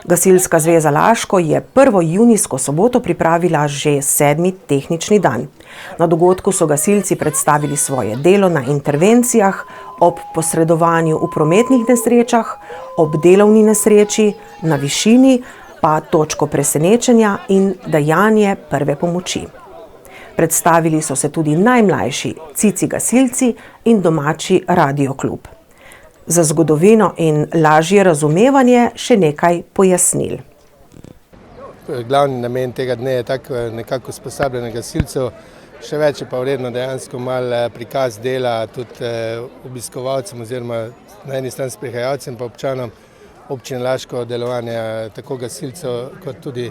Gasilska zveza Laško je 1. junijsko soboto pripravila že 7. tehnični dan. Na dogodku so gasilci predstavili svoje delo na intervencijah, ob posredovanju v prometnih nesrečah, ob delovni nesreči, na višini, pa točko presenečenja in dajanje prve pomoči. Predstavili so se tudi najmlajši cici gasilci in domači radioklub. Za zgodovino in lažje razumevanje še nekaj pojasnil. Glavni namen tega dne je nekako usposabljanje gasilcev, še več je pa vredno dejansko malo prikaz dela tudi obiskovalcem oziroma na eni strani sprehajalcem pa občanom občine Laško, delovanja tako gasilcev kot tudi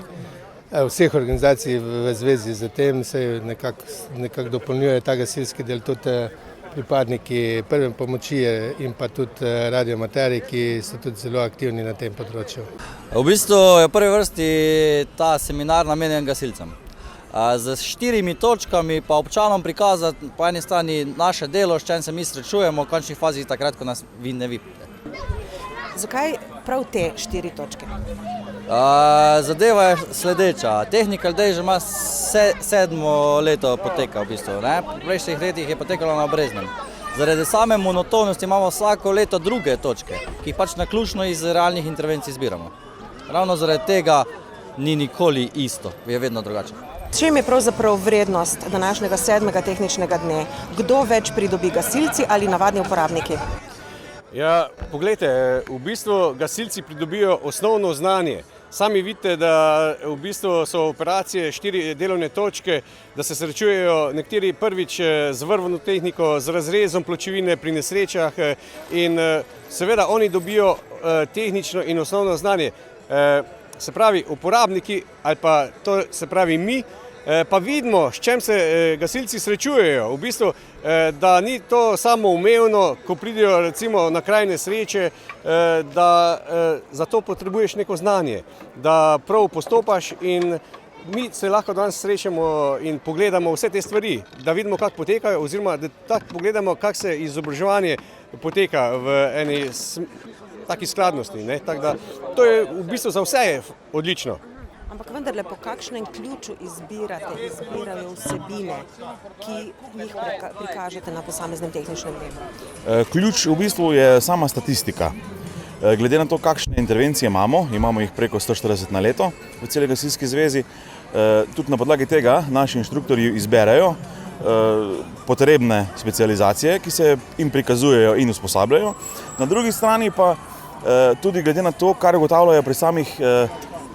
vseh organizacij v zvezi z tem, se nekako dopolnjuje ta gasilski del tudi pripadniki prve pomoči in pa tudi radioamaterji, ki so tudi zelo aktivni na tem področju. V bistvu je v prvi vrsti ta seminar namenjen gasilcem. Z 4 točkami pa občanom prikazati po eni strani naše delo, s čem se mi srečujemo, v končni fazi takrat, ko nas vi ne vidite. Zakaj prav te 4 točke? Zadeva je sledeča. Technical Day že ima 7. leto poteka v bistvu. V prejšnjih letih je potekalo na Breznem. Zaradi same monotonosti imamo vsako leto druge točke, ki jih pač naključno iz realnih intervencij zbiramo. Ravno zaradi tega ni nikoli isto, je vedno drugače. Čem je pravzaprav vrednost današnjega 7. tehničnega dne? Kdo več pridobi, gasilci ali navadni uporabniki? Ja, poglejte, v bistvu gasilci pridobijo osnovno znanje. Sami vidite, da v bistvu so operacije 4 delovne točke, da se srečujejo nekateri prvič z vrvno tehniko, z razrezom pločevine pri nesrečah in seveda oni dobijo tehnično in osnovno znanje. Se pravi, uporabniki ali pa to se pravi mi, pa vidimo, s čem se gasilci srečujejo. V bistvu, da ni to samoumevno, ko pridejo recimo na kraj nesreče, da za to potrebuješ neko znanje, da prav postopaš in mi se lahko danes srečamo in pogledamo vse te stvari, da vidimo, kako potekajo oziroma da tako pogledamo, kako se izobraževanje poteka v eni taki skladnosti. Tako da to je v bistvu za vse odlično. Ampak vendarle, po kakšnem ključu izbirajo vsebine, ki jih prikažete na posameznem tehničnem delu? Ključ v bistvu je sama statistika. Glede na to, kakšne intervencije imamo jih preko 140 na leto v celi gasilski zvezi, tudi na podlagi tega naši inštruktorji izberejo potrebne specializacije, ki se jim prikazujejo in usposabljajo. Na drugi strani pa tudi glede na to, kar ugotavljajo pri samih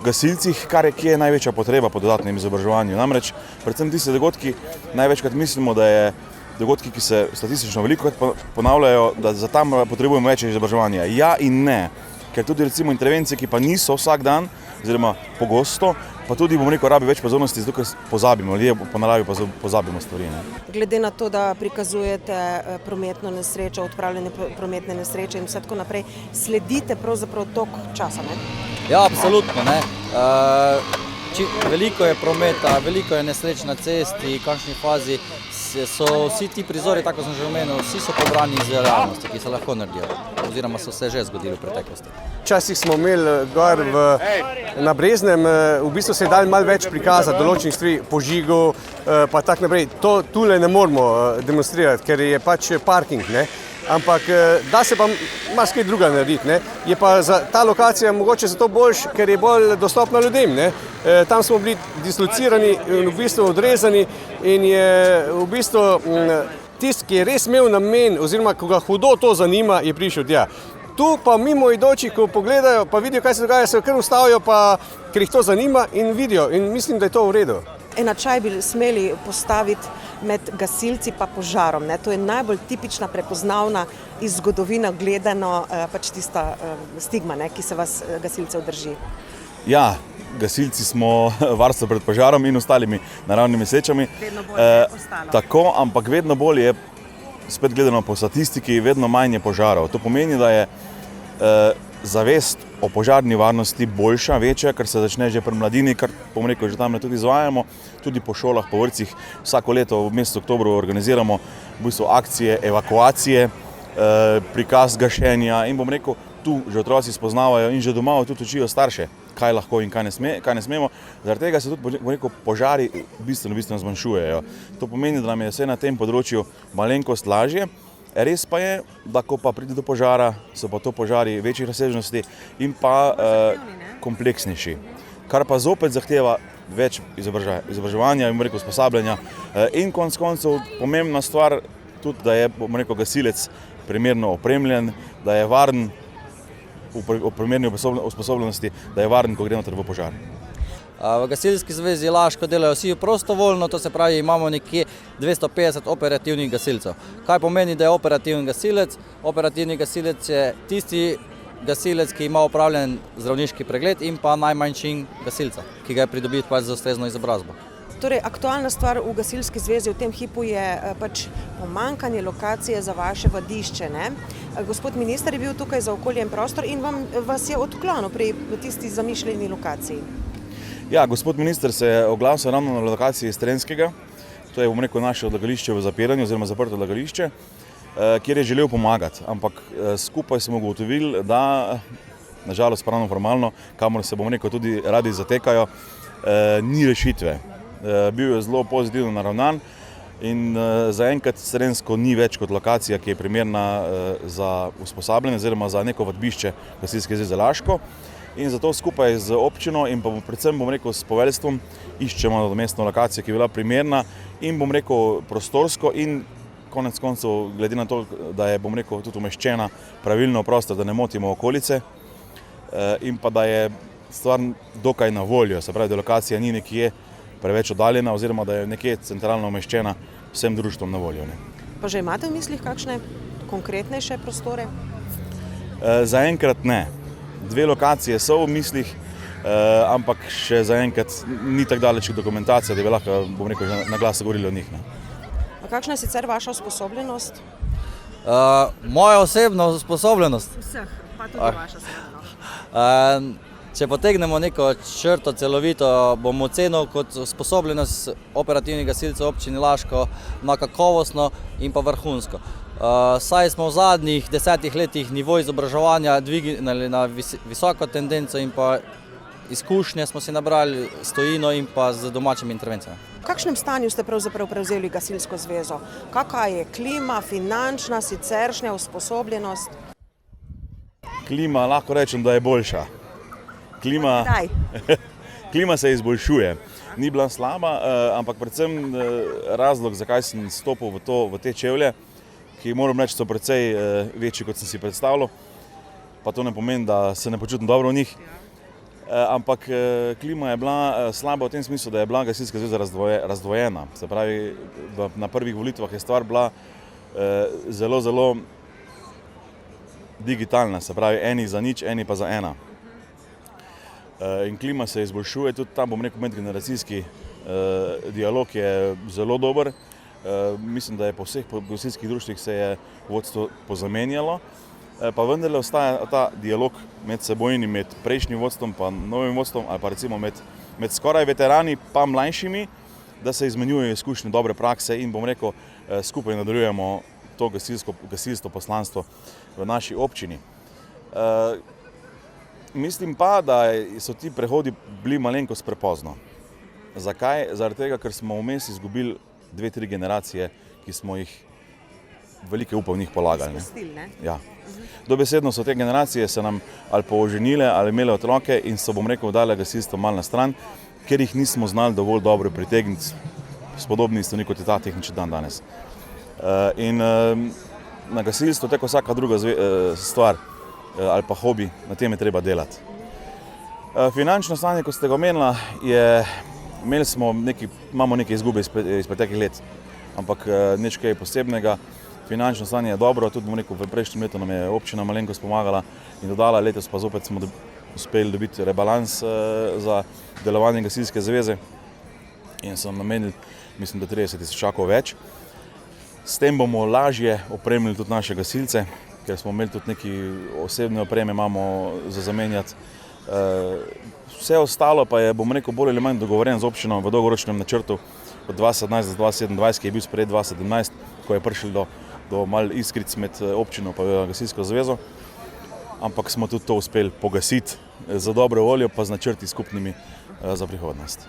gasilcih, kje je največja potreba po dodatnem izobraževanju. Namreč, predvsem tisti dogodki, največkrat mislimo, da je dogodki, ki se statistično veliko ponavljajo, da za tam potrebujemo več izobraževanja. Ja in ne, ker tudi recimo intervencije, ki pa niso vsak dan, oziroma pogosto, pa tudi, rabi več pozornosti, zato ker pozabimo, ljudje po naravi pozabimo stvari. Glede na to, da prikazujete prometno nesrečo, odpravljanje prometne nesreče in vse tako naprej, sledite pravzaprav tok časa, ne? Ja, absolutno, ne. Veliko je prometa, veliko je nesreč na cesti, v končni fazi so vsi ti prizori, tako sem že omenil, vsi so pobrani iz realnosti, ki se lahko naredijo, oziroma so se že zgodili v preteklosti. Včasih smo imeli gor na Breznem, v bistvu se je dal malo več prikazati določenih stvari, požigov, pa tako naprej. To tule ne moramo demonstrirati, ker je pač parking, ne. Ampak da se pa marsikaj druga narediti, ne. Je pa za ta lokacija mogoče zato boljš, ker je bolj dostopna ljudem, ne. Tam smo bili dislocirani in v bistvu odrezani in je v bistvu tisti, ki je res imel namen oziroma ko ga hudo to zanima, je prišel tja. Tu pa mimoidoči, ko pogledajo pa vidijo, kaj se dogaja, se kar ustavijo, pa ker jih to zanima in vidijo in mislim, da je to v redu. Enačaj bi smeli postaviti med gasilci pa požarom, ne? To je najbolj tipična, prepoznavna iz zgodovine gledano pač tista stigma, ne? Ki se vas gasilcev drži. Ja, gasilci smo varstvo pred požarom in ostalimi naravnimi nesrečami. Vedno bolj je postalo. Tako, ampak vedno bolj je, spet gledano po statistiki, vedno manj je požarov. To pomeni, da je zavest o požarni varnosti boljša, večja, ker se začne že pri mladini, kar že tam tudi izvajamo, tudi po šolah, po vrtcih. Vsako leto v mesecu oktobru organiziramo v bistvu akcije, evakuacije, prikaz gašenja in tu že otroci spoznavajo in že doma tudi učijo starše, kaj lahko in kaj ne smemo. Zaradi tega se tudi požari bistveno zmanjšujejo. To pomeni, da nam je vse na tem področju malenkost lažje. Res pa je, da ko pa pride do požara, so pa to požari večjih razsežnosti in pa kompleksnejši. Kar pa zopet zahteva več izobraževanja in usposabljanja. In konec koncev pomembna stvar tudi, da je gasilec primerno opremljen, da je varen v primerni usposobljenosti, da je varen, ko gre noter v požar. V Gasilski zvezi Laško delajo vsi prostovoljno, to se pravi, imamo nekje 250 operativnih gasilcev. Kaj pomeni, da je operativni gasilec? Operativni gasilec je tisti gasilec, ki ima opravljen zdravniški pregled in pa najmanjši gasilca, ki ga je pridobil z ustrezno izobrazbo. Torej, aktualna stvar v Gasilski zvezi v tem hipu je pomanjkanje lokacije za vaše vadišče, ne? Gospod minister je bil tukaj za okolje in prostor in vas je odklonil pri tisti zamišljeni lokaciji. Ja, gospod minister se je oglasil ravno na lokaciji Strenskega, to je naše odlagališče v zapiranju oziroma zaprto odlagališče, kjer je želel pomagati, ampak skupaj smo ugotovili, da nažalost pravno formalno, kamor se tudi radi zatekajo, ni rešitve. Bil je zelo pozitivno naravnan in zaenkrat Strensko ni več kot lokacija, ki je primerna za usposabljanje oziroma za neko vadbišče Gasilske zveze Laško. In zato skupaj z občino in pa predvsem s poveljstvom iščemo nadomestno lokacijo, ki je bila primerna in prostorsko in konec koncev glede na to, da je tudi umeščena pravilno v prostor, da ne motimo okolice in pa da je stvar dokaj na voljo, se pravi, da lokacija ni nekje preveč oddaljena oziroma da je nekje centralno umeščena vsem društvom na voljo. Pa že imate v mislih kakšne konkretnejše prostore? Zaenkrat ne. 2 lokacije so v mislih, ampak še zaenkrat ni tako daleč dokumentacija, da bi lahko, na glas govorili o njih. A kakšna je sicer vaša usposobljenost? Moja osebna usposobljenost? Vseh, pa tudi vaša osebna. Če potegnemo neko črto celovito, bom ocenil kot usposobljenost operativnih gasilcev občine Laško na kakovostno in pa vrhunsko. Saj smo v zadnjih 10 letih nivo izobraževanja dvignili na visoko tendenco in pa izkušnje smo si nabrali s tujino in pa z domačimi intervencijami. V kakšnem stanju ste pravzaprav prevzeli Gasilsko zvezo? Kakva je klima, finančna, siceršnja usposobljenost? Klima, lahko rečem, da je boljša. Klima se izboljšuje. Ni bila slaba, ampak predvsem razlog, zakaj sem stopil v te čevlje, ki moram reči, so precej večji, kot sem si predstavljal. Pa to ne pomeni, da se ne počutim dobro v njih. Ampak klima je bila slaba v tem smislu, da je bila Gasilska zveza razdvojena. Se pravi, na prvih volitvah je stvar bila zelo digitalna. Se pravi, eni za nič, eni pa za ena. In klima se izboljšuje, tudi tam medgeneracijski dialog je zelo dober. Mislim, da je po vseh gasilskih društvih se je vodstvo pozamenjalo, pa vendarle ostaja ta dialog med sebojnim, med prejšnjim vodstvom pa novim vodstvom ali pa recimo med skoraj veterani pa mlajšimi, da se izmenjujejo izkušnje, dobre prakse in skupaj nadaljujemo to gasilsko poslanstvo v naši občini. Mislim pa, da so ti prehodi bili malenkost prepozno. Zakaj? Zaradi tega, ker smo vmes izgubili 2-3 generacije, ki smo jih velike upe v njih polagali. Ja. Dobesedno so te generacije se nam ali pooženile ali imele otroke in so, dale gasilstvo malo na stran, ker jih nismo znali dovolj dobro pritegniti s podobnimi stvarmi, kot je ta tehnični dan danes. In na gasilstvo, tako vsaka druga stvar ali pa hobi, na tem je treba delati. Finančno stanje, kot ste ga omenila, imamo neke izgube iz preteklih let, ampak nič kaj posebnega. Finančno stanje je dobro, tudi v prejšnjem letu nam je občina malenkost pomagala in dodala, letos pa zopet smo uspeli dobiti rebalans za delovanje Gasilske zveze in so namenili, mislim, da 30 tisočakov več. S tem bomo lažje opremili tudi naše gasilce, ker smo imeli tudi neki osebne opreme, imamo za zamenjati. Vse ostalo pa je, bolj ali manj dogovoren z občino v dolgoročnem načrtu od 2017 do 2027, ki je bil sprejet 2017, ko je prišlo do malo iskric med občino in Gasilsko zvezo. ampak smo tudi to uspeli pogasiti za dobro voljo pa z načrti skupnimi za prihodnost.